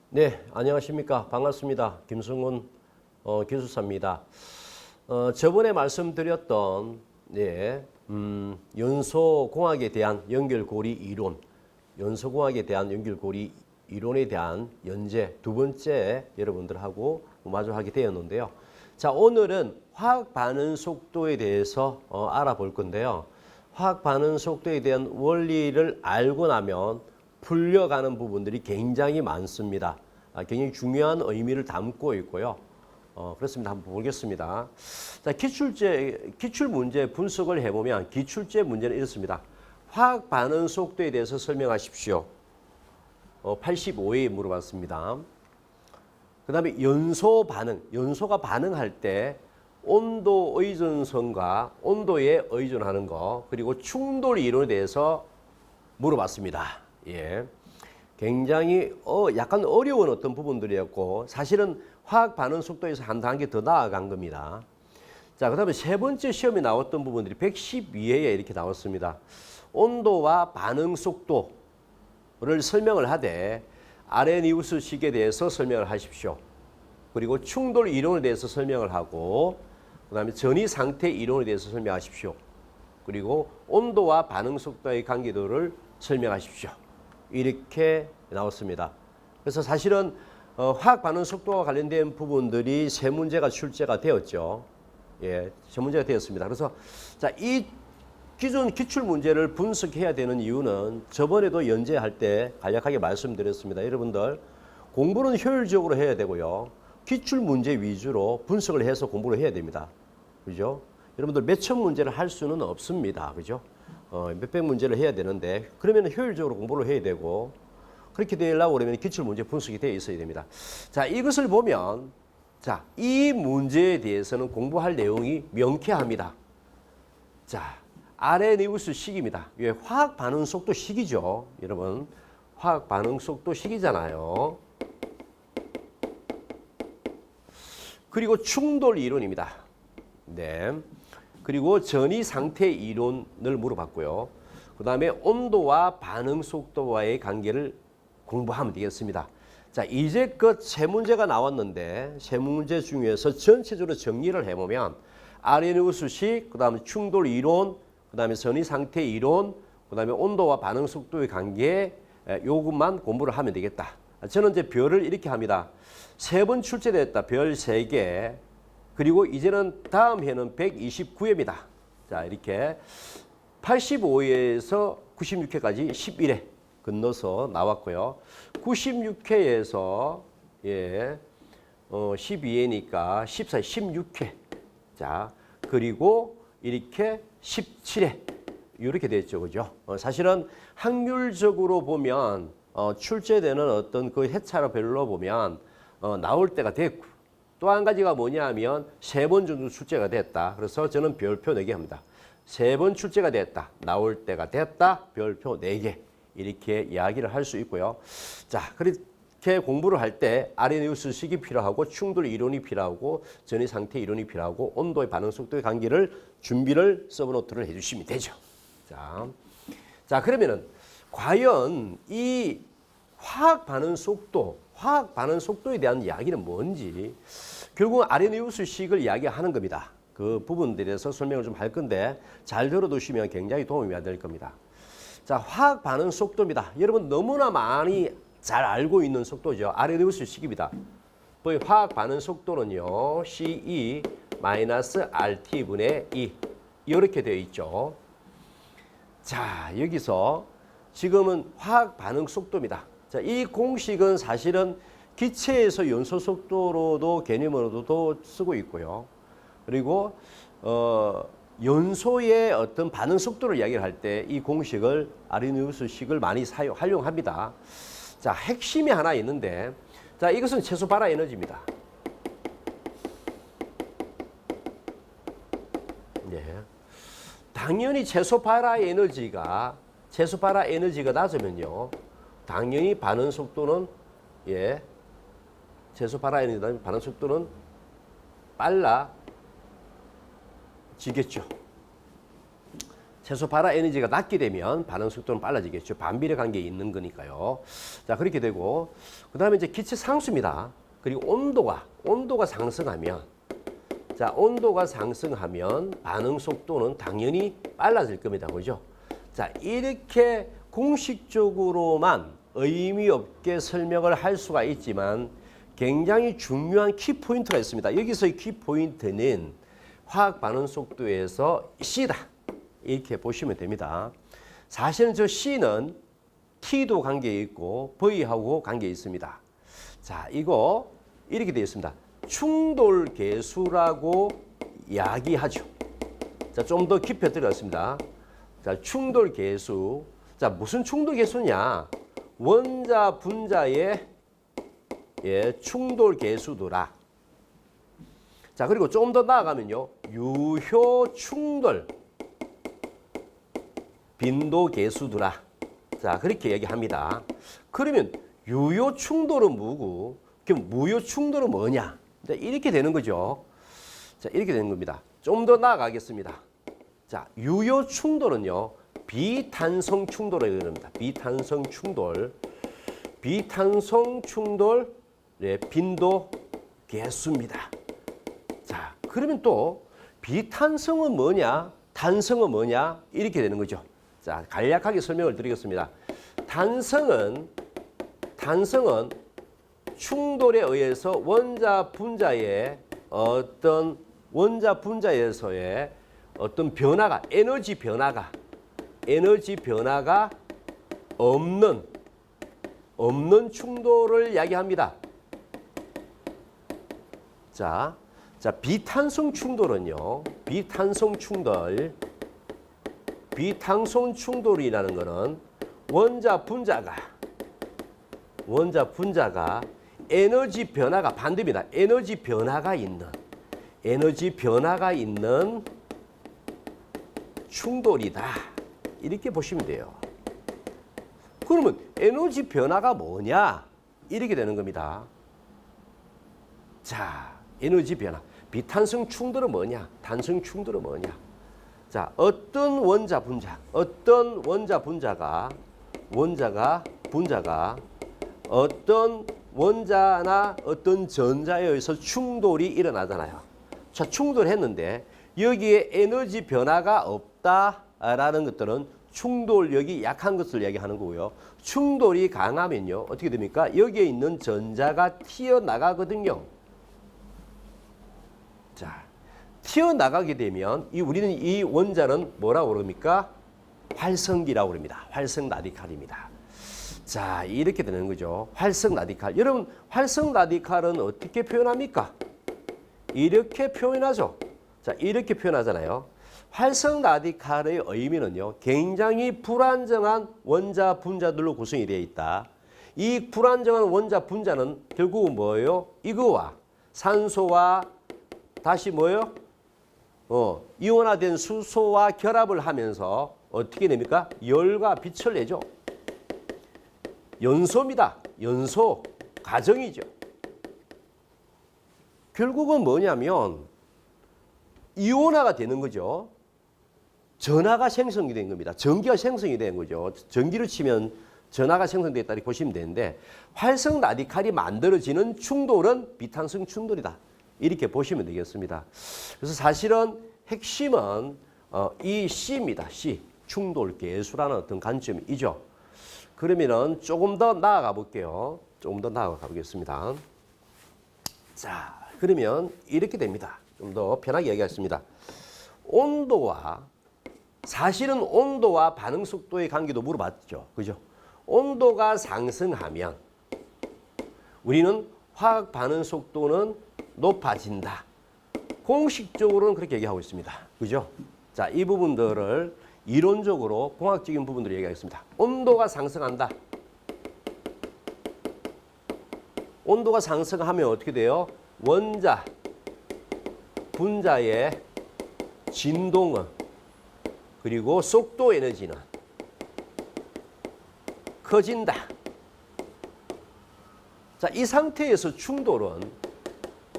네, 안녕하십니까. 반갑습니다. 김승훈 기술사입니다. 저번에 말씀드렸던 연소공학에 대한 연결고리 이론, 연소공학에 대한 연결고리 이론에 대한 연재 두 번째 여러분들하고 마주하게 되었는데요. 자, 오늘은 화학 반응 속도에 대해서 알아볼 건데요. 화학 반응 속도에 대한 원리를 알고 나면 풀려가는 부분들이 굉장히 많습니다. 굉장히 중요한 의미를 담고 있고요. 그렇습니다. 한번 보겠습니다. 자, 기출 문제 분석을 해보면 기출제 문제는 이렇습니다. 화학 반응 속도에 대해서 설명하십시오. 85회 물어봤습니다. 그 다음에 연소 반응, 연소가 반응할 때 온도 의존성과 온도에 의존하는 거, 그리고 충돌 이론에 대해서 물어봤습니다. 예. 굉장히 약간 어려운 어떤 부분들이었고, 사실은 화학 반응 속도에서 한 단계 더 나아간 겁니다. 자, 그 다음에 세 번째 시험에 나왔던 부분들이 112회에 이렇게 나왔습니다. 온도와 반응 속도를 설명을 하되 아레니우스식에 대해서 설명을 하십시오. 그리고 충돌 이론에 대해서 설명을 하고, 그 다음에 전이 상태 이론에 대해서 설명하십시오. 그리고 온도와 반응 속도의 관계도를 설명하십시오. 이렇게 나왔습니다. 그래서 사실은 화학 반응 속도와 관련된 부분들이 세 문제가 출제가 되었죠. 예, 세 문제가 되었습니다. 그래서 자, 이 기존 기출 문제를 분석해야 되는 이유는 저번에도 연재할 때 간략하게 말씀드렸습니다. 여러분들 공부는 효율적으로 해야 되고요. 기출 문제 위주로 분석을 해서 공부를 해야 됩니다. 그죠? 여러분들 몇천 문제를 할 수는 없습니다. 그죠? 몇백 문제를 해야 되는데 그러면 효율적으로 공부를 해야 되고, 그렇게 되려고 그러면 기출 문제 분석이 되어 있어야 됩니다. 자, 이것을 보면 자, 이 문제에 대해서는 공부할 내용이 명쾌합니다. 자, 아레니우스 식입니다. 이게 화학 반응 속도 식이죠. 여러분, 화학 반응 속도 식이잖아요. 그리고 충돌 이론입니다. 네. 그리고 전이 상태 이론을 물어봤고요. 그 다음에 온도와 반응 속도와의 관계를 공부하면 되겠습니다. 자, 이제껏 세 문제가 나왔는데 세 문제 중에서 전체적으로 정리를 해보면 아레니우스식, 그 다음에 충돌 이론, 그 다음에 전이 상태 이론, 그 다음에 온도와 반응 속도의 관계, 요것만 공부를 하면 되겠다. 저는 이제 별을 이렇게 합니다. 세 번 출제됐다. 별 3개. 그리고 이제는 다음 해는 129회입니다. 자, 이렇게 85회에서 96회까지 11회 건너서 나왔고요. 96회에서 12회니까 14, 16회. 자, 그리고 이렇게 17회. 이렇게 됐죠. 그죠? 사실은 확률적으로 보면 출제되는 어떤 그 회차별로 보면 나올 때가 됐고, 또 한 가지가 뭐냐 하면 3번 정도 출제가 됐다. 그래서 저는 별표 4개 합니다. 3번 출제가 됐다. 나올 때가 됐다. 별표 4개. 이렇게 이야기를 할 수 있고요. 자, 그렇게 공부를 할 때 아레니우스식이 필요하고 충돌 이론이 필요하고 전이 상태 이론이 필요하고 온도의 반응 속도의 관계를 준비를 서브노트를 해주시면 되죠. 자, 그러면은 과연 이 화학 반응 속도에 대한 이야기는 뭔지, 결국 아레니우스식을 이야기하는 겁니다. 그 부분들에 대해서 설명을 좀 할 건데 잘 들어두시면 굉장히 도움이 될 겁니다. 자, 화학 반응 속도입니다. 여러분 너무나 많이 잘 알고 있는 속도죠. 아레니우스식입니다. 화학 반응 속도는요, CE-RT분의 2 이렇게 되어 있죠. 자, 여기서 지금은 화학 반응 속도입니다. 자, 이 공식은 사실은 기체에서 연소 속도로도 개념으로도 쓰고 있고요. 그리고 연소의 어떤 반응 속도를 이야기를 할 때 이 공식을 아레니우스식을 많이 활용합니다. 자, 핵심이 하나 있는데, 자, 이것은 최소 발화 에너지입니다. 네. 당연히 최소 발화 에너지가 낮으면요, 당연히 반응 속도는 최소 발화 에너지 반응 속도는 빨라지겠죠. 최소 발화 에너지가 낮게 되면 반응 속도는 빨라지겠죠. 반비례 관계에 있는 거니까요. 자, 그렇게 되고 그다음에 이제 기체 상수입니다. 그리고 온도가 상승하면 자, 온도가 상승하면 반응 속도는 당연히 빨라질 겁니다. 그죠? 자, 이렇게 공식적으로만 의미 없게 설명을 할 수가 있지만 굉장히 중요한 키포인트가 있습니다. 여기서의 키포인트는 화학 반응 속도에서 C다. 이렇게 보시면 됩니다. 사실은 저 C는 T도 관계에 있고 V하고 관계에 있습니다. 자, 이거 이렇게 되어 있습니다. 충돌 계수라고 이야기하죠. 자, 좀 더 깊이 들어갔습니다. 자, 충돌 계수. 자, 무슨 충돌 계수냐? 원자 분자의 충돌 계수더라. 자, 그리고 조금 더 나아가면요. 유효 충돌 빈도 계수더라. 자, 그렇게 얘기합니다. 그러면 유효 충돌은 뭐고, 그럼 무효 충돌은 뭐냐? 이렇게 되는 거죠. 자, 이렇게 되는 겁니다. 좀 더 나아가겠습니다. 자, 유효 충돌은요, 비탄성 충돌을 이릅니다. 비탄성 충돌. 비탄성 충돌 빈도 계수입니다. 자, 그러면 또 비탄성은 뭐냐? 탄성은 뭐냐? 이렇게 되는 거죠. 자, 간략하게 설명을 드리겠습니다. 탄성은 충돌에 의해서 원자 분자에서의 어떤 변화가 에너지 변화가 없는 충돌을 이야기합니다. 자, 비탄성 충돌은요. 비탄성 충돌이라는 것은 원자 분자가 에너지 변화가 반대입니다. 에너지 변화가 있는 충돌이다. 이렇게 보시면 돼요. 그러면 에너지 변화가 뭐냐? 이렇게 되는 겁니다. 자, 에너지 변화. 비탄성 충돌은 뭐냐? 탄성 충돌은 뭐냐? 자, 어떤 분자가 어떤 원자나 어떤 전자에 의해서 충돌이 일어나잖아요. 자, 충돌했는데 여기에 에너지 변화가 없다라는 것들은 충돌력이 약한 것을 얘기하는 거고요. 충돌이 강하면요. 어떻게 됩니까? 여기에 있는 전자가 튀어나가거든요. 자, 튀어나가게 되면 우리는 이 원자는 뭐라고 그럽니까? 활성기라고 그럽니다. 활성 라디칼입니다. 자, 이렇게 되는 거죠. 활성 라디칼. 여러분, 활성 라디칼은 어떻게 표현합니까? 이렇게 표현하죠. 자, 이렇게 표현하잖아요. 활성 라디칼의 의미는요. 굉장히 불안정한 원자 분자들로 구성이 되어 있다. 이 불안정한 원자 분자는 결국은 뭐예요? 이거와 산소와 다시 뭐예요? 이온화된 수소와 결합을 하면서 어떻게 됩니까? 열과 빛을 내죠. 연소입니다. 연소 과정이죠. 결국은 뭐냐면 이온화가 되는 거죠. 전하가 생성이 된 겁니다. 전기가 생성이 된 거죠. 전기를 치면 전하가 생성됐다 이렇게 보시면 되는데 활성 라디칼이 만들어지는 충돌은 비탄성 충돌이다. 이렇게 보시면 되겠습니다. 그래서 사실은 핵심은 이 C입니다. C. 충돌 계수라는 어떤 관점이죠. 그러면은 조금 더 나아가 볼게요. 조금 더 나아가 보겠습니다. 자, 그러면 이렇게 됩니다. 좀 더 편하게 얘기하겠습니다. 사실은 온도와 반응 속도의 관계도 물어봤죠. 그죠? 온도가 상승하면 우리는 화학 반응 속도는 높아진다. 공식적으로는 그렇게 얘기하고 있습니다. 그죠? 자, 이 부분들을 이론적으로 공학적인 부분들을 얘기하겠습니다. 온도가 상승한다. 온도가 상승하면 어떻게 돼요? 원자 분자의 진동은 그리고 속도 에너지는 커진다. 자, 이 상태에서 충돌은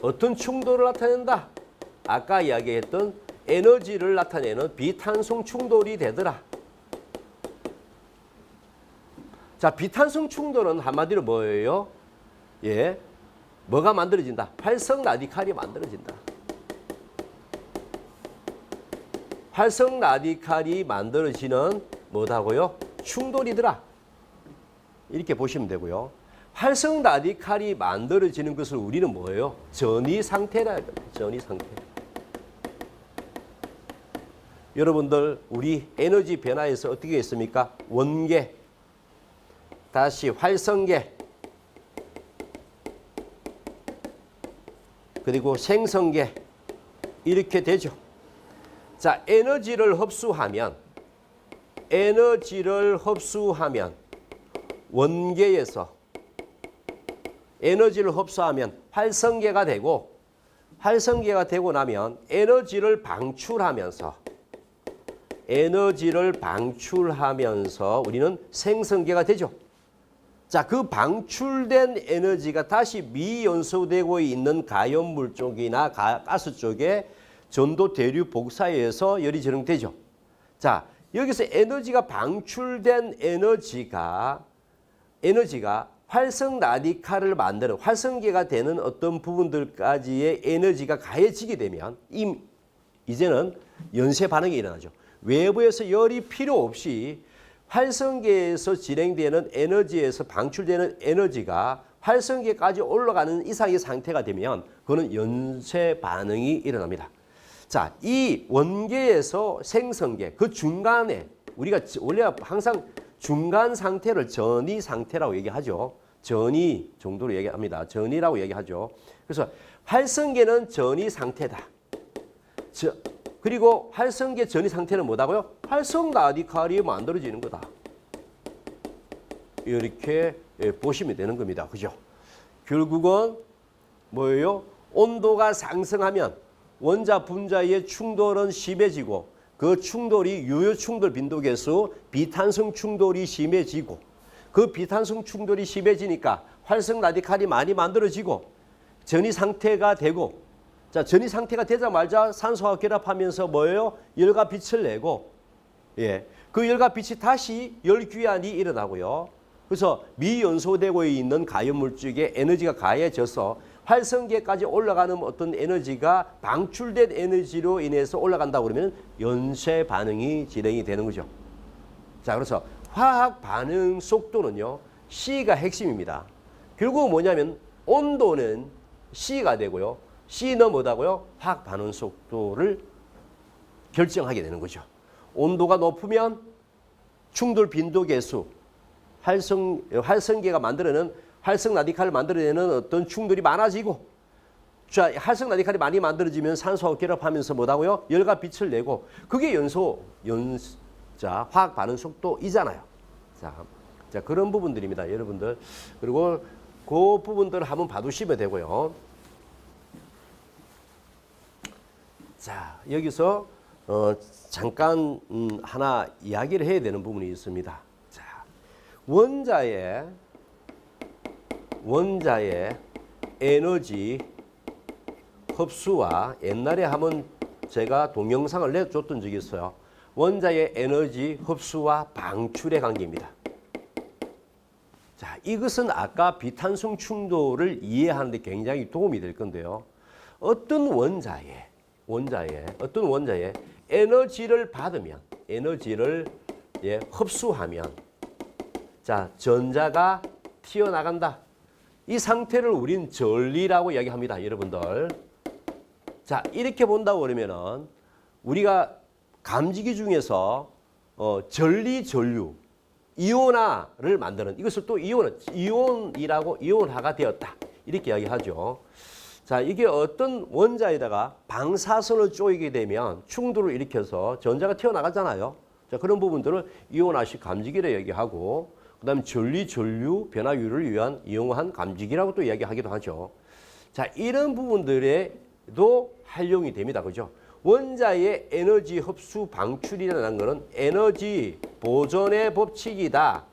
어떤 충돌을 나타낸다? 아까 이야기했던 에너지를 나타내는 비탄성 충돌이 되더라. 자, 비탄성 충돌은 한마디로 뭐예요? 예, 뭐가 만들어진다? 활성 라디칼이 만들어진다. 활성 라디칼이 만들어지는 뭐다고요? 충돌이더라. 이렇게 보시면 되고요. 활성 라디칼이 만들어지는 것을 우리는 뭐예요? 전이 상태라 해요. 전이 상태. 여러분들 우리 에너지 변화에서 어떻게 했습니까? 원계, 다시 활성계, 그리고 생성계 이렇게 되죠. 자, 에너지를 흡수하면 원계에서 에너지를 흡수하면 활성계가 되고, 활성계가 되고 나면 에너지를 방출하면서 우리는 생성계가 되죠. 자, 그 방출된 에너지가 다시 미연소되고 있는 가연물 쪽이나 가스 쪽에 전도 대류 복사에서 열이 진행되죠. 자, 여기서 에너지가 방출된 에너지가 활성 라디칼을 만드는 활성계가 되는 어떤 부분들까지의 에너지가 가해지게 되면 이제는 연쇄 반응이 일어나죠. 외부에서 열이 필요 없이 활성계에서 진행되는 에너지에서 방출되는 에너지가 활성계까지 올라가는 이상의 상태가 되면 그거는 연쇄 반응이 일어납니다. 자, 이 원계에서 생성계, 그 중간에 우리가 원래 항상 중간 상태를 전이 상태라고 얘기하죠. 전이 정도로 얘기합니다. 전이라고 얘기하죠. 그래서 활성계는 전이 상태다. 그리고 활성계 전이 상태는 뭐다고요? 활성 라디칼이 만들어지는 거다. 이렇게 보시면 되는 겁니다. 그죠? 결국은 뭐예요? 온도가 상승하면 원자 분자의 충돌은 심해지고, 그 충돌이 유효 충돌 빈도계수 비탄성 충돌이 심해지고, 그 비탄성 충돌이 심해지니까 활성 라디칼이 많이 만들어지고 전이 상태가 되고, 자, 전이 상태가 되자마자 산소와 결합하면서 뭐예요? 열과 빛을 내고, 예, 그 열과 빛이 다시 열귀환이 일어나고요. 그래서 미연소되고 있는 가연물 쪽에 에너지가 가해져서 활성계까지 올라가는 어떤 에너지가 방출된 에너지로 인해서 온다고 그러면 연쇄 반응이 진행이 되는 거죠. 자, 그래서 화학 반응 속도는요, C가 핵심입니다. 결국 뭐냐면 온도는 C가 되고요. C는 뭐다고요? 화학 반응 속도를 결정하게 되는 거죠. 온도가 높으면 충돌 빈도 계수, 활성계가 만들어내는 활성 라디칼을 만들어내는 어떤 충돌이 많아지고, 자, 활성 라디칼이 많이 만들어지면 산소와 결합하면서 뭐다고요? 열과 빛을 내고, 그게 화학 반응 속도이잖아요. 자, 그런 부분들입니다, 여러분들. 그리고 그 부분들을 한번 봐두시면 되고요. 자, 여기서 잠깐 하나 이야기를 해야 되는 부분이 있습니다. 자, 원자의 에너지 흡수와 옛날에 한번 제가 동영상을 내줬던 적이 있어요. 원자의 에너지 흡수와 방출의 관계입니다. 자, 이것은 아까 비탄성 충돌을 이해하는 데 굉장히 도움이 될 건데요. 어떤 원자의 에너지를 받으면, 에너지를 흡수하면, 자, 전자가 튀어나간다. 이 상태를 우린 전리라고 이야기합니다, 여러분들. 자, 이렇게 본다고 그러면은 우리가 감지기 중에서 전리, 전류, 이온화를 만드는, 이것을 또 이온화가 되었다, 이렇게 이야기하죠. 자, 이게 어떤 원자에다가 방사선을 쪼이게 되면 충돌을 일으켜서 전자가 튀어나가잖아요. 자, 그런 부분들을 이온화식 감지기를 얘기하고, 그 다음에 전리, 전류, 변화율을 위한 이용한 감지기라고 또 이야기하기도 하죠. 자, 이런 부분들에도 활용이 됩니다. 그죠? 원자의 에너지 흡수 방출이라는 것은 에너지 보존의 법칙이다.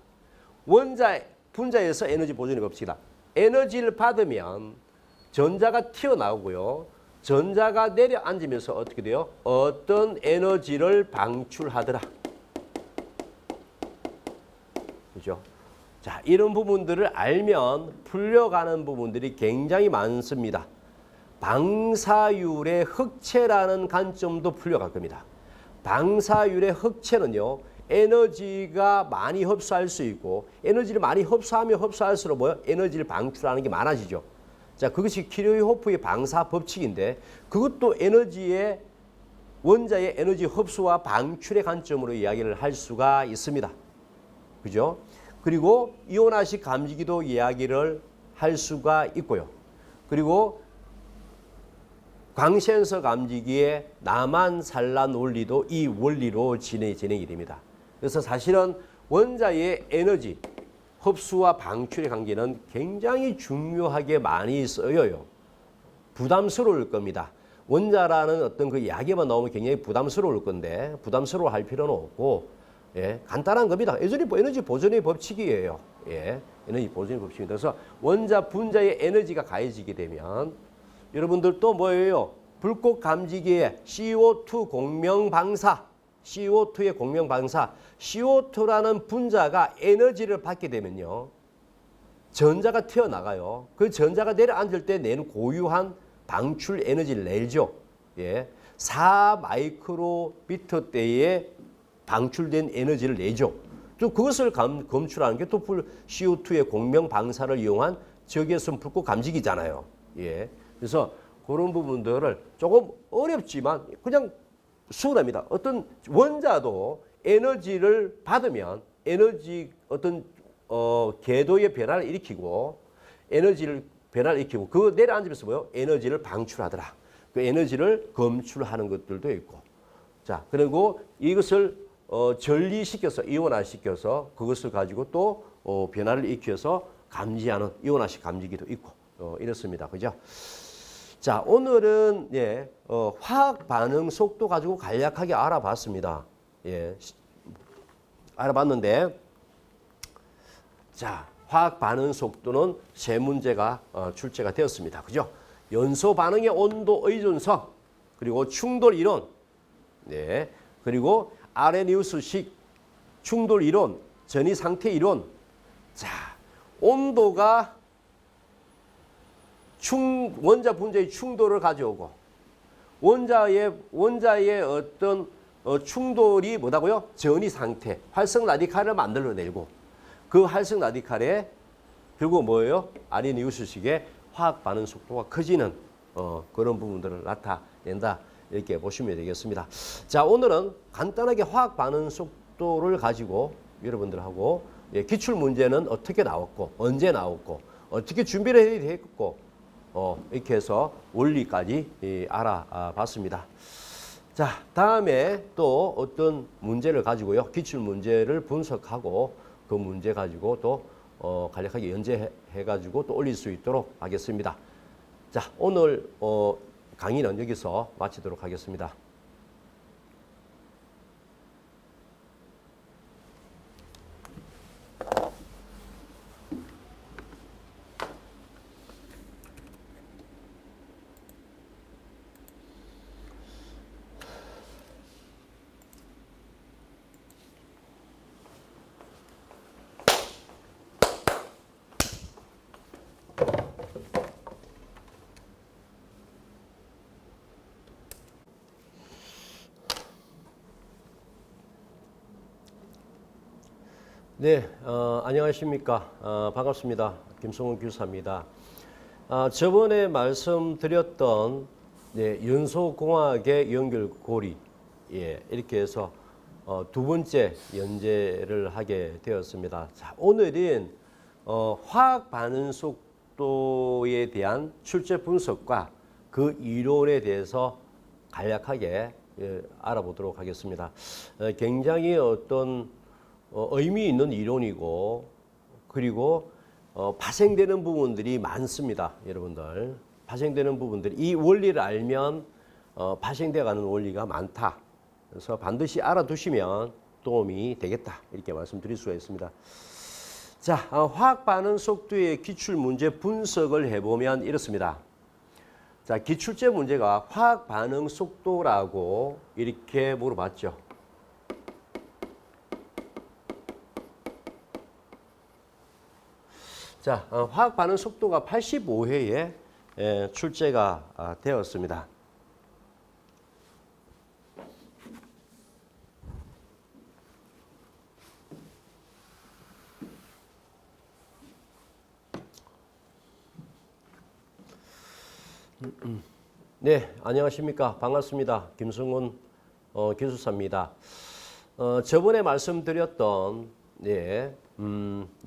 분자에서 에너지 보존의 법칙이다. 에너지를 받으면 전자가 튀어나오고요. 전자가 내려앉으면서 어떻게 돼요? 어떤 에너지를 방출하더라. 그죠? 자, 이런 부분들을 알면 풀려가는 부분들이 굉장히 많습니다. 방사율의 흑체라는 관점도 풀려갈 겁니다. 방사율의 흑체는요, 에너지가 많이 흡수할 수 있고, 에너지를 많이 흡수하면 흡수할수록 뭐요? 에너지를 방출하는 게 많아지죠. 자, 그것이 키르호프의 방사 법칙인데, 그것도 에너지의 원자의 에너지 흡수와 방출의 관점으로 이야기를 할 수가 있습니다. 그죠? 그리고 이온화식 감지기도 이야기를 할 수가 있고요. 그리고 광센서 감지기의 나만 산란 원리도 이 원리로 진행이 됩니다. 그래서 사실은 원자의 에너지 흡수와 방출의 관계는 굉장히 중요하게 많이 쓰여요. 부담스러울 겁니다. 원자라는 어떤 그 이야기만 나오면 굉장히 부담스러울 건데 부담스러워 할 필요는 없고, 예, 간단한 겁니다. 에너지 보존의 법칙이에요. 예, 에너지 보존의 법칙입니다. 그래서 원자 분자의 에너지가 가해지게 되면 여러분들 또 뭐예요? 불꽃 감지기의 CO2 공명 방사, CO2의 공명 방사, CO2라는 분자가 에너지를 받게 되면요, 전자가 튀어나가요. 그 전자가 내려앉을 때 내는 고유한 방출 에너지를 내죠. 예, 4 마이크로미터대의 방출된 에너지를 내죠. 또 그것을 검출하는 게 또 CO2의 공명 방사를 이용한 적외선 불꽃 감지기잖아요. 예. 그래서 그런 부분들을 조금 어렵지만 그냥 수월합니다. 어떤 원자도 에너지를 받으면 에너지 어떤 궤도의 변화를 일으키고 에너지를 변화를 일으키고 그 내려앉으면서 뭐요? 에너지를 방출하더라. 그 에너지를 검출하는 것들도 있고. 자, 그리고 이것을 전리시켜서 이온화시켜서 그것을 가지고 또 변화를 일으켜서 감지하는 이온화식 감지기도 있고 이렇습니다. 그죠? 자, 오늘은 예, 화학 반응 속도 가지고 간략하게 알아봤습니다. 예, 알아봤는데, 자, 화학 반응 속도는 세 문제가 출제가 되었습니다. 그죠? 연소 반응의 온도 의존성, 그리고 충돌 이론, 네, 그리고 아레니우스식 충돌 이론, 전이 상태 이론. 자, 온도가 원자 분자의 충돌을 가져오고 원자의 어떤 충돌이 뭐다고요? 전이 상태, 활성 라디칼을 만들어내고 그 활성 라디칼에 결국 뭐예요? 아레니우스식의 화학 반응 속도가 커지는 그런 부분들을 나타낸다. 이렇게 보시면 되겠습니다. 자, 오늘은 간단하게 화학 반응 속도를 가지고 여러분들하고 기출 문제는 어떻게 나왔고 언제 나왔고 어떻게 준비를 해야 되겠고 이렇게 해서 원리까지 알아봤습니다. 자, 다음에 또 어떤 문제를 가지고요. 기출 문제를 분석하고 그 문제 가지고 또 간략하게 연재해가지고 또 올릴 수 있도록 하겠습니다. 자, 오늘 강의는 여기서 마치도록 하겠습니다. 네, 안녕하십니까. 반갑습니다. 김성훈 교사입니다. 저번에 말씀드렸던 연소공학의 연결고리, 이렇게 해서 두 번째 연재를 하게 되었습니다. 자, 오늘은 화학 반응 속도에 대한 출제 분석과 그 이론에 대해서 간략하게 알아보도록 하겠습니다. 굉장히 어떤 의미 있는 이론이고 그리고 파생되는 부분들이 많습니다. 여러분들 파생되는 부분들이 이 원리를 알면 파생되어 가는 원리가 많다. 그래서 반드시 알아두시면 도움이 되겠다. 이렇게 말씀드릴 수가 있습니다. 자, 화학 반응 속도의 기출 문제 분석을 해보면 이렇습니다. 자, 기출제 문제가 화학 반응 속도라고 이렇게 물어봤죠. 자, 화학 반응 속도가 85회에 출제가 되었습니다. 네, 안녕하십니까. 반갑습니다. 김승훈 기술사입니다. 저번에 말씀드렸던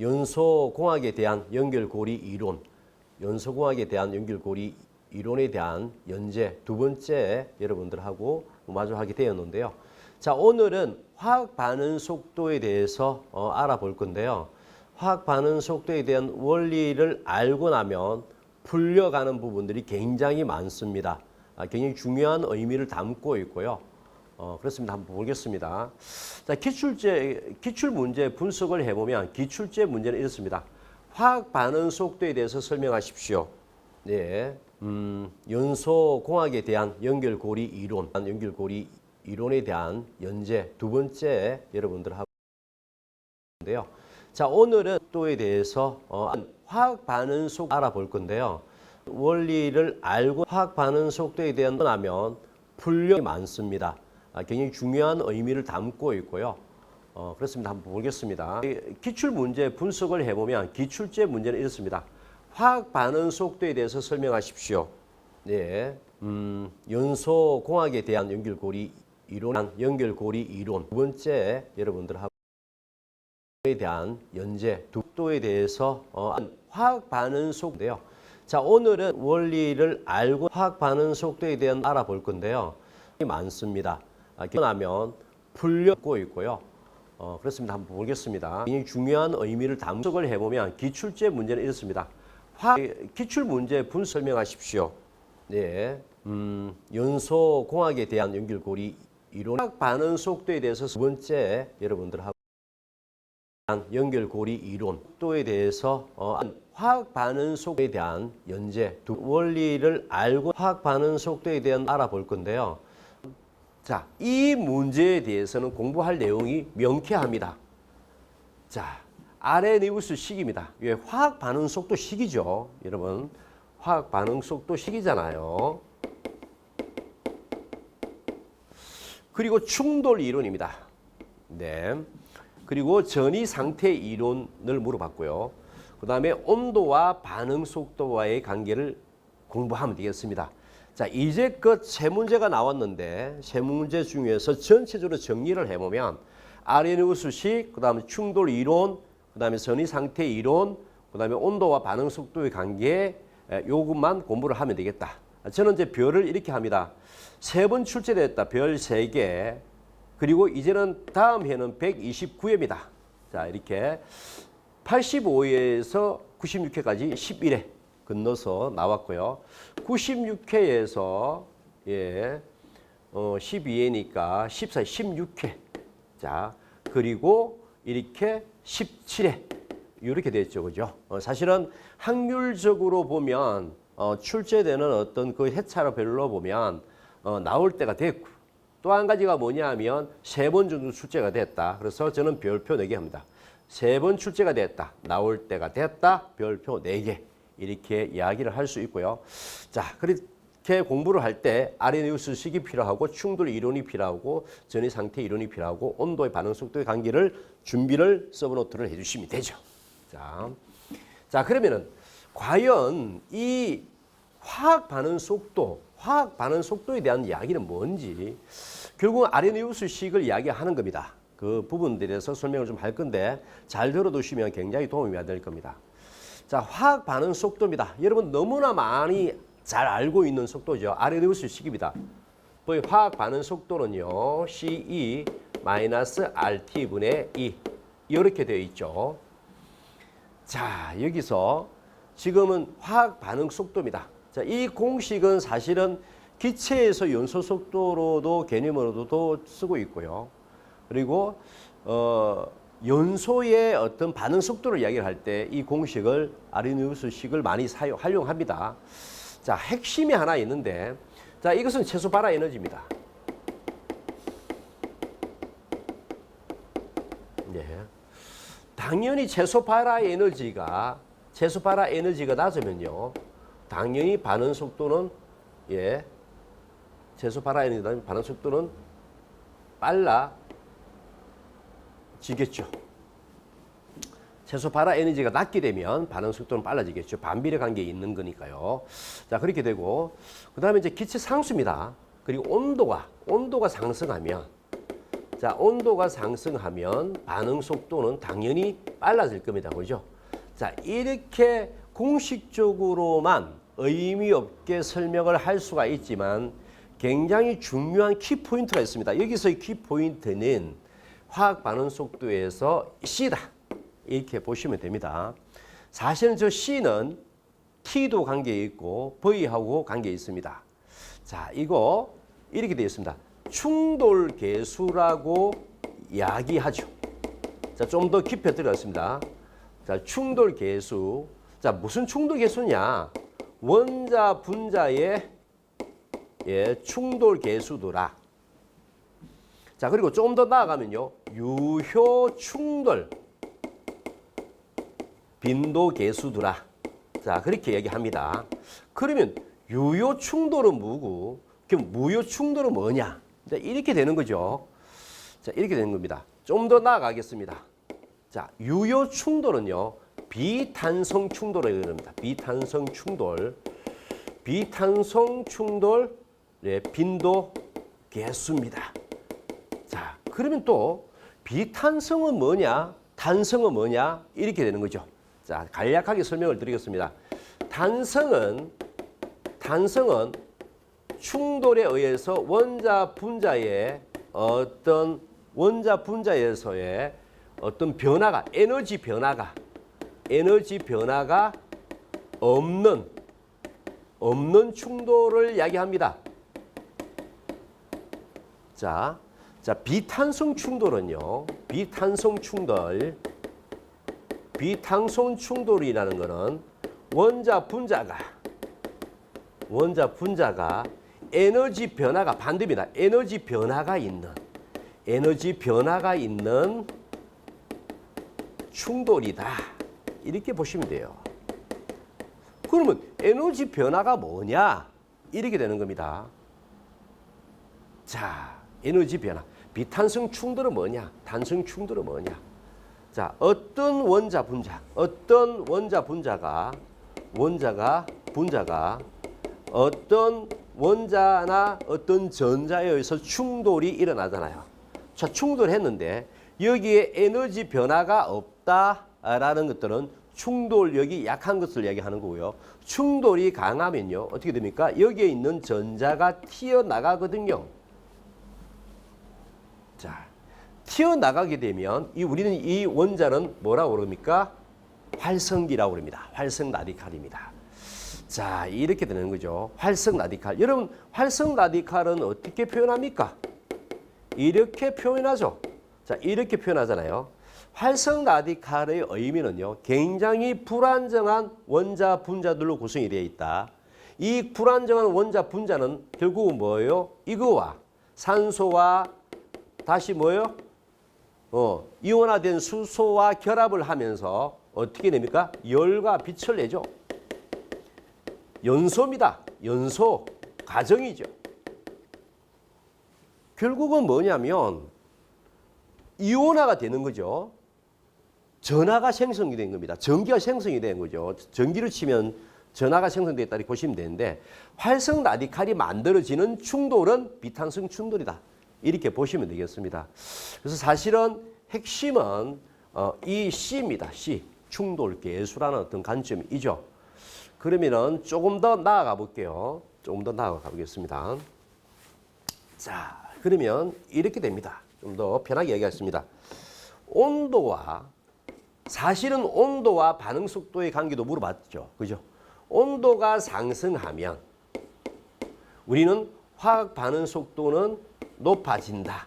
연소공학에 대한 연결고리 이론, 연소공학에 대한 연결고리 이론에 대한 연재 두 번째 여러분들하고 마주 하게 되었는데요. 자, 오늘은 화학 반응 속도에 대해서 알아볼 건데요. 화학 반응 속도에 대한 원리를 알고 나면 풀려가는 부분들이 굉장히 많습니다. 굉장히 중요한 의미를 담고 있고요. 그렇습니다. 한번 보겠습니다. 자, 기출 문제 분석을 해보면 기출제 문제는 이렇습니다. 화학 반응 속도에 대해서 설명하십시오. 네, 연소공학에 대한 연결고리 이론에 대한 연재 두 번째 여러분들하고 인데요. 자, 오늘은 속도에 대해서 화학 반응 속도 알아볼 건데요. 원리를 알고 화학 반응 속도에 대한 하면 풀려 많습니다. 굉장히 중요한 의미를 담고 있고요. 그렇습니다. 한번 보겠습니다. 기출 문제 분석을 해보면 기출제 문제는 이렇습니다. 화학 반응 속도에 대해서 설명하십시오. 네, 연소공학에 대한 연결고리 이론 두 번째 여러분들하고 에 대한 연재 속도에 대해서 화학 반응 속도인데요. 자, 오늘은 원리를 알고 화학 반응 속도에 대한 알아볼 건데요. 많습니다. 하면 풀려고 있고요. 그렇습니다. 한번 보겠습니다. 굉장히 중요한 의미를 담석을 해보면 기출제 문제는 이렇습니다. 기출 문제 분석 설명하십시오. 네, 연소공학에 대한 연결고리 이론 화학 반응 속도에 대해서 두 번째 여러분들하고 연결고리 이론 속도에 대해서 화학 반응 속도에 대한 연재 원리를 알고 화학 반응 속도에 대한 알아볼 건데요. 자, 이 문제에 대해서는 공부할 내용이 명쾌합니다. 자, 아레니우스 식입니다. 이게 화학 반응 속도 식이죠. 여러분, 화학 반응 속도 식이잖아요. 그리고 충돌 이론입니다. 네. 그리고 전이 상태 이론을 물어봤고요. 그 다음에 온도와 반응 속도와의 관계를 공부하면 되겠습니다. 자, 이제껏 세 문제가 나왔는데 세 문제 중에서 전체적으로 정리를 해보면 아레니우스식, 그 다음에 충돌 이론, 그 다음에 전이 상태 이론, 그 다음에 온도와 반응 속도의 관계 요것만 공부를 하면 되겠다. 저는 이제 별을 이렇게 합니다. 세 번 출제됐다. 별 3개. 그리고 이제는 다음 해는 129회입니다. 자, 이렇게 85회에서 96회까지 11회 건너서 나왔고요. 96회에서 12회니까 14, 16회. 자, 그리고 이렇게 17회. 이렇게 됐죠. 그죠? 사실은 확률적으로 보면 출제되는 어떤 그 회차별로 보면 나올 때가 됐고 또 한 가지가 뭐냐 하면 3번 정도 출제가 됐다. 그래서 저는 별표 4개 합니다. 3번 출제가 됐다. 나올 때가 됐다. 별표 4개. 이렇게 이야기를 할 수 있고요. 자, 그렇게 공부를 할 때 아레니우스식이 필요하고 충돌 이론이 필요하고 전이 상태 이론이 필요하고 온도의 반응 속도의 관계를 준비를 서브노트를 해주시면 되죠. 자, 그러면은 과연 이 화학 반응 속도에 대한 이야기는 뭔지 결국 아레니우스식을 이야기하는 겁니다. 그 부분들에 대해서 설명을 좀 할 건데 잘 들어두시면 굉장히 도움이 될 겁니다. 자, 화학 반응 속도입니다. 여러분 너무나 많이 잘 알고 있는 속도죠. 아레니우스식입니다. 화학 반응 속도는요. CE-RT분의 2 이렇게 되어 있죠. 자, 여기서 지금은 화학 반응 속도입니다. 자, 이 공식은 사실은 기체에서 연소 속도로도 개념으로도 쓰고 있고요. 그리고 연소의 어떤 반응 속도를 이야기를 할 때 이 공식을 아레니우스식을 많이 활용합니다. 자, 핵심이 하나 있는데, 자, 이것은 최소 발화 에너지입니다. 네. 당연히 최소 발화 에너지가 낮으면요, 당연히 반응 속도는, 예, 최소 발화 에너지 반응 속도는 빨라지겠죠. 최소 발화 에너지가 낮게 되면 반응 속도는 빨라지겠죠. 반비례 관계에 있는 거니까요. 자, 그렇게 되고, 그 다음에 이제 기체 상수입니다. 그리고 온도가 상승하면, 자, 온도가 상승하면 반응 속도는 당연히 빨라질 겁니다. 그죠? 자, 이렇게 공식적으로만 의미 없게 설명을 할 수가 있지만 굉장히 중요한 키포인트가 있습니다. 여기서의 키포인트는 화학 반응 속도에서 C다. 이렇게 보시면 됩니다. 사실은 저 C는 T도 관계에 있고 V하고 관계에 있습니다. 자, 이거 이렇게 되어 있습니다. 충돌 계수라고 이야기하죠. 자, 좀 더 깊이 들어갔습니다. 자, 충돌 계수. 자, 무슨 충돌 계수냐? 원자 분자의 충돌 계수더라. 자, 그리고 조금 더 나아가면요, 유효 충돌 빈도 계수더라. 자, 그렇게 얘기합니다. 그러면 유효 충돌은 뭐고, 그럼 무효 충돌은 뭐냐? 자, 이렇게 되는 거죠. 자, 이렇게 되는 겁니다. 좀 더 나아가겠습니다. 자, 유효 충돌은요, 비탄성 충돌을 얘기합니다. 비탄성 충돌, 네, 빈도 계수입니다. 자, 그러면 또 비탄성은 뭐냐, 탄성은 뭐냐, 이렇게 되는 거죠. 자, 간략하게 설명을 드리겠습니다. 탄성은 충돌에 의해서 원자 분자에서의 어떤 변화가, 에너지 변화가 없는 충돌을 이야기합니다. 자, 비탄성 충돌은요, 비탄성 충돌이라는 것은 원자 분자가 에너지 변화가 반대입니다. 에너지 변화가 있는 충돌이다. 이렇게 보시면 돼요. 그러면 에너지 변화가 뭐냐? 이렇게 되는 겁니다. 자, 에너지 변화. 비탄성 충돌은 뭐냐? 탄성 충돌은 뭐냐? 자, 어떤 원자 분자가 어떤 원자나 어떤 전자에 의해서 충돌이 일어나잖아요. 자, 충돌했는데 여기에 에너지 변화가 없다라는 것들은 충돌력이 약한 것을 얘기하는 거고요. 충돌이 강하면요, 어떻게 됩니까? 여기에 있는 전자가 튀어나가거든요. 자, 튀어나가게 되면 우리는 이 원자는 뭐라고 그럽니까? 활성기라고 그럽니다. 활성 라디칼입니다. 자, 이렇게 되는 거죠. 활성 라디칼. 여러분, 활성 라디칼은 어떻게 표현합니까? 이렇게 표현하죠. 자, 이렇게 표현하잖아요. 활성 라디칼의 의미는요, 굉장히 불안정한 원자 분자들로 구성이 되어 있다. 이 불안정한 원자 분자는 결국은 뭐예요? 이거와 산소와 다시 뭐예요? 이온화된 수소와 결합을 하면서 어떻게 됩니까? 열과 빛을 내죠. 연소입니다. 연소 과정이죠. 결국은 뭐냐면 이온화가 되는 거죠. 전하가 생성이 된 겁니다. 전기가 생성이 된 거죠. 전기를 치면 전하가 생성됐다 이렇게 보시면 되는데, 활성 라디칼이 만들어지는 충돌은 비탄성 충돌이다. 이렇게 보시면 되겠습니다. 그래서 사실은 핵심은 이 C입니다. C. 충돌 계수라는 어떤 관점이죠. 그러면은 조금 더 나아가 볼게요. 조금 더 나아가 보겠습니다. 자, 그러면 이렇게 됩니다. 좀 더 편하게 얘기하겠습니다. 사실은 온도와 반응 속도의 관계도 물어봤죠. 그죠? 온도가 상승하면 우리는 화학 반응 속도는 높아진다.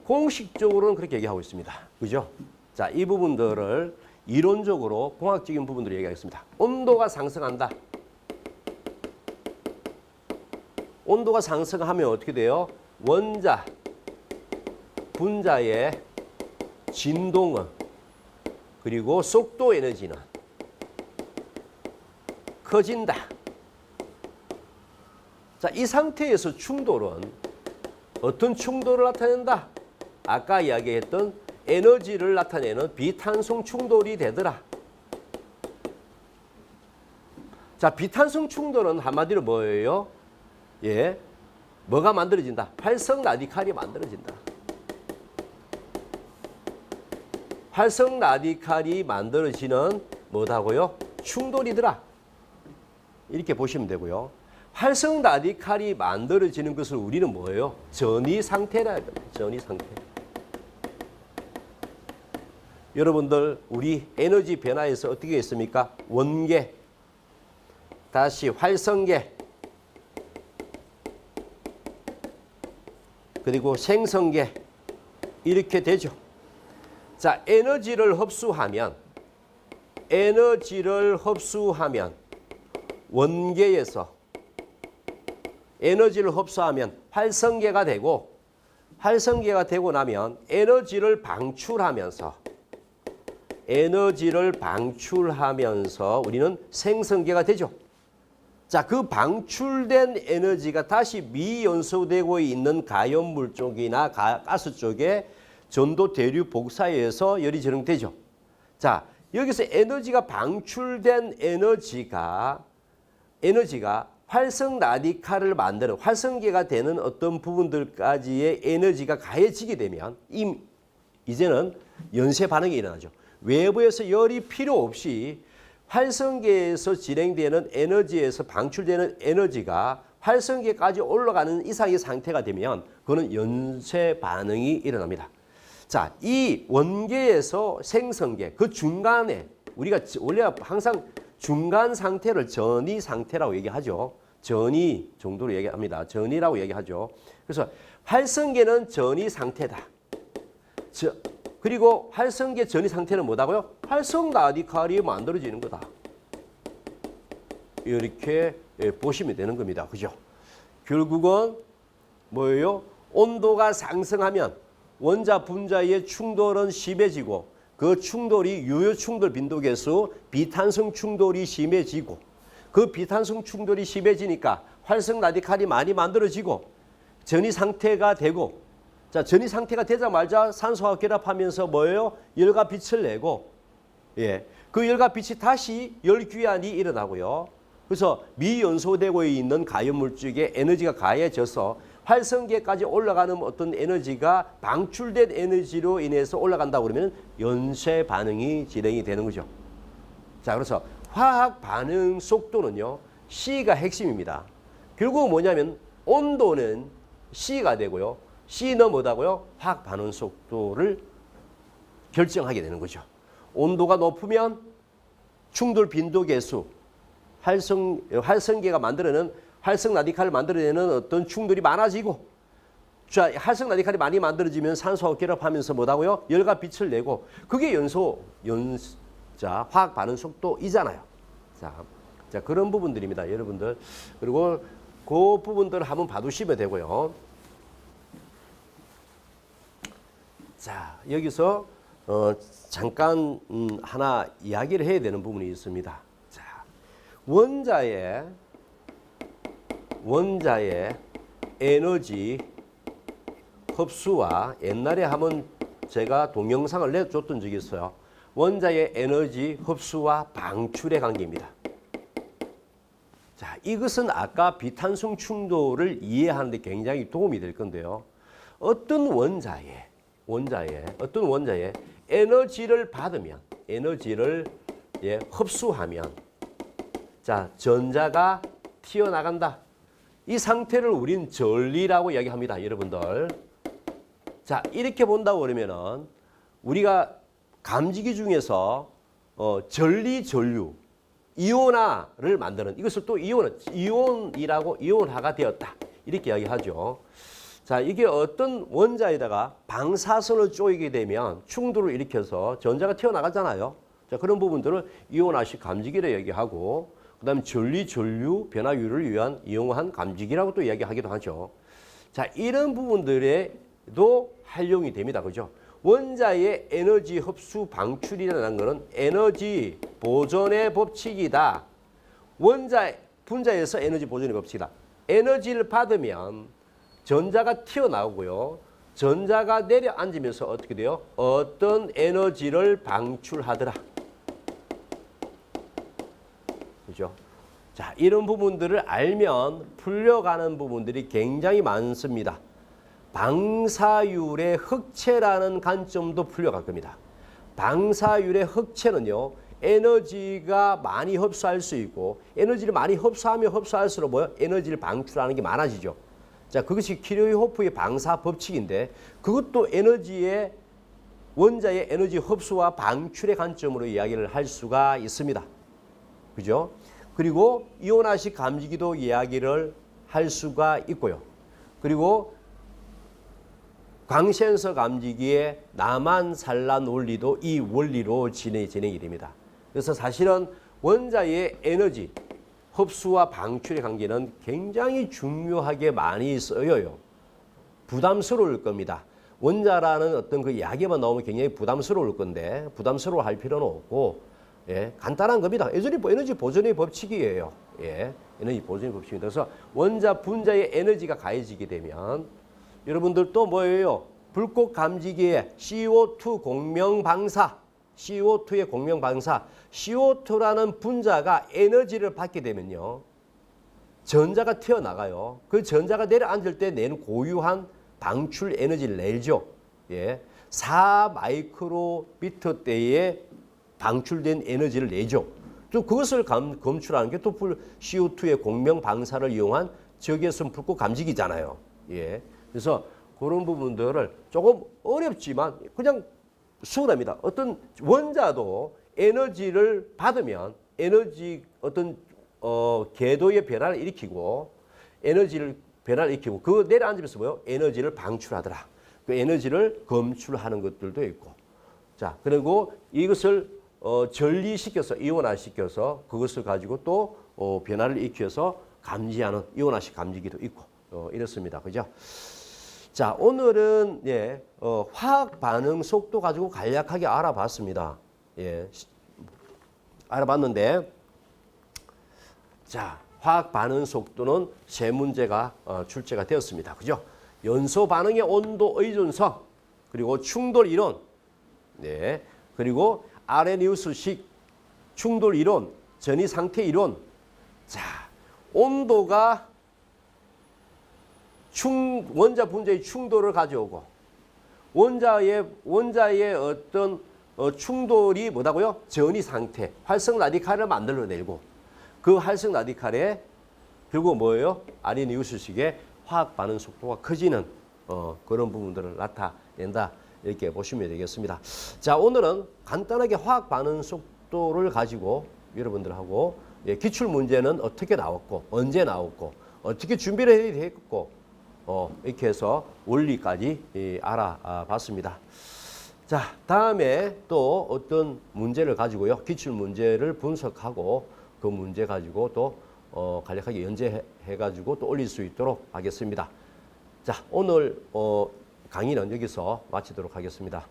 공식적으로는 그렇게 얘기하고 있습니다. 그죠? 자, 이 부분들을 이론적으로 공학적인 부분들을 얘기하겠습니다. 온도가 상승한다. 온도가 상승하면 어떻게 돼요? 원자, 분자의 진동은 그리고 속도 에너지는 커진다. 자, 이 상태에서 충돌은 어떤 충돌을 나타낸다? 아까 이야기했던 에너지를 나타내는 비탄성 충돌이 되더라. 자, 비탄성 충돌은 한마디로 뭐예요? 예, 뭐가 만들어진다? 활성 라디칼이 만들어진다. 활성 라디칼이 만들어지는 뭐다고요? 충돌이더라. 이렇게 보시면 되고요. 활성 라디칼이 만들어지는 것을 우리는 뭐예요? 전이 상태라 합니다. 전이 상태. 여러분들 우리 에너지 변화에서 어떻게 했습니까? 원계, 다시 활성계, 그리고 생성계 이렇게 되죠. 자, 에너지를 흡수하면 원계에서 에너지를 흡수하면 활성계가 되고 활성계가 되고 나면 에너지를 방출하면서 우리는 생성계가 되죠. 자, 그 방출된 에너지가 다시 미연소되고 있는 가연물 쪽이나 가스 쪽에 전도 대류 복사에서 열이 진행되죠. 자, 여기서 에너지가 방출된 에너지가 활성 라디칼을 만드는 활성계가 되는 어떤 부분들까지의 에너지가 가해지게 되면 이제는 연쇄 반응이 일어나죠. 외부에서 열이 필요 없이 활성계에서 진행되는 에너지에서 방출되는 에너지가 활성계까지 올라가는 이상의 상태가 되면 그거는 연쇄 반응이 일어납니다. 자, 이 원계에서 생성계, 그 중간에 우리가 원래 항상 중간 상태를 전이 상태라고 얘기하죠. 전이 정도로 얘기합니다. 전이라고 얘기하죠. 그래서 활성계는 전이 상태다. 그리고 활성계 전이 상태는 뭐다고요? 활성 라디칼이 만들어지는 거다. 이렇게 보시면 되는 겁니다. 그죠? 결국은 뭐예요? 온도가 상승하면 원자 분자의 충돌은 심해지고 그 충돌이 유효 충돌 빈도계수 비탄성 충돌이 심해지고 그 비탄성 충돌이 심해지니까 활성 라디칼이 많이 만들어지고 전이 상태가 되고 자, 전이 상태가 되자마자 산소와 결합하면서 뭐예요? 열과 빛을 내고 그 열과 빛이 다시 열귀환이 일어나고요. 그래서 미연소되고 있는 가연물질에 에너지가 가해져서 활성계까지 올라가는 어떤 에너지가 방출된 에너지로 인해서 온다고 그러면 연쇄 반응이 진행이 되는 거죠. 자, 그래서 화학 반응 속도는요, C가 핵심입니다. 결국 뭐냐면 온도는 C가 되고요. C는 뭐다고요? 화학 반응 속도를 결정하게 되는 거죠. 온도가 높으면 충돌 빈도 계수, 활성계가 만들어내는 활성 라디칼을 만들어내는 어떤 충돌이 많아지고 자, 활성 라디칼이 많이 만들어지면 산소와 결합하면서 뭐다고요? 열과 빛을 내고 그게 화학 반응 속도이잖아요. 자, 그런 부분들입니다, 여러분들. 그리고 그 부분들을 한번 봐두시면 되고요. 자, 여기서 잠깐 하나 이야기를 해야 되는 부분이 있습니다. 자, 원자의 에너지 흡수와 옛날에 한번 제가 동영상을 내줬던 적이 있어요. 원자의 에너지 흡수와 방출의 관계입니다. 자, 이것은 아까 비탄성 충돌을 이해하는 데 굉장히 도움이 될 건데요. 어떤 원자의 에너지를 받으면 에너지를 흡수하면 자, 전자가 튀어나간다. 이 상태를 우린 전리라고 이야기합니다, 여러분들. 자, 이렇게 본다고 그러면은 우리가 감지기 중에서 전리, 전류, 이온화를 만드는 이것을 또 이온화가 되었다. 이렇게 이야기하죠. 자, 이게 어떤 원자에다가 방사선을 쪼이게 되면 충돌을 일으켜서 전자가 튀어나가잖아요. 자, 그런 부분들을 이온화식 감지기를 얘기하고 그다음에 전리 전류 변화율을 위한 이용한 감지기라고 또 이야기하기도 하죠. 자, 이런 부분들에도 활용이 됩니다. 그죠? 원자의 에너지 흡수 방출이라는 것은 에너지 보존의 법칙이다. 분자에서 에너지 보존의 법칙이다. 에너지를 받으면 전자가 튀어나오고요. 전자가 내려앉으면서 어떻게 돼요? 어떤 에너지를 방출하더라. 그죠? 자, 이런 부분들을 알면 풀려가는 부분들이 굉장히 많습니다. 방사율의 흑체라는 관점도 풀려갈 겁니다. 방사율의 흑체는요, 에너지가 많이 흡수할 수 있고, 에너지를 많이 흡수하면 흡수할수록 뭐요? 에너지를 방출하는 게 많아지죠. 자, 그것이 키르호프의 방사 법칙인데, 그것도 원자의 에너지 흡수와 방출의 관점으로 이야기를 할 수가 있습니다. 그죠? 그리고 이온화식 감지기도 이야기를 할 수가 있고요. 그리고 광센서 감지기의 나만-산란 원리도 이 원리로 진행이 됩니다. 그래서 사실은 원자의 에너지 흡수와 방출의 관계는 굉장히 중요하게 많이 쓰여요. 부담스러울 겁니다. 원자라는 어떤 그 이야기만 나오면 굉장히 부담스러울 건데 부담스러워할 필요는 없고, 예, 간단한 겁니다. 에너지 보존의 법칙이에요. 예, 에너지 보존의 법칙입니다. 그래서 원자 분자의 에너지가 가해지게 되면 여러분들 또 뭐예요? 불꽃 감지기에 CO2 공명방사, CO2의 공명방사, CO2라는 분자가 에너지를 받게 되면요, 전자가 튀어나가요. 그 전자가 내려앉을 때 내는 고유한 방출 에너지를 내죠. 예, 4 마이크로미터대에 방출된 에너지를 내죠. 또 그것을 검출하는 게 또 CO2의 공명 방사를 이용한 적외선 불꽃 감지기잖아요. 예. 그래서 그런 부분들을 조금 어렵지만 그냥 수월합니다. 어떤 원자도 에너지를 받으면 에너지 어떤 궤도의 변화를 일으키고 그거 내려앉으면서 뭐요? 에너지를 방출하더라. 그 에너지를 검출하는 것들도 있고. 자, 그리고 이것을 전리시켜서 이온화시켜서 그것을 가지고 또 변화를 일으켜서 감지하는 이온화식 감지기도 있고 이렇습니다. 그죠? 자, 오늘은 예, 화학 반응 속도 가지고 간략하게 알아봤습니다. 예, 알아봤는데, 자, 화학 반응 속도는 세 문제가 출제가 되었습니다. 그죠? 연소 반응의 온도 의존성, 그리고 충돌 이론, 네, 그리고 아레니우스식 충돌 이론, 전이 상태 이론. 자, 온도가 원자 분자의 충돌을 가져오고 원자의 어떤 충돌이 뭐다고요? 전이 상태, 활성 라디칼을 만들어내고 그 활성 라디칼에 결국 뭐예요? 아레니우스식의 화학 반응 속도가 커지는 그런 부분들을 나타낸다. 이렇게 보시면 되겠습니다. 자, 오늘은 간단하게 화학 반응 속도를 가지고 여러분들하고 기출 문제는 어떻게 나왔고 언제 나왔고 어떻게 준비를 해야 되겠고 이렇게 해서 원리까지 알아봤습니다. 자, 다음에 또 어떤 문제를 가지고요. 기출 문제를 분석하고 그 문제 가지고 또 간략하게 연재해 가지고 또 올릴 수 있도록 하겠습니다. 자, 오늘 강의는 여기서 마치도록 하겠습니다.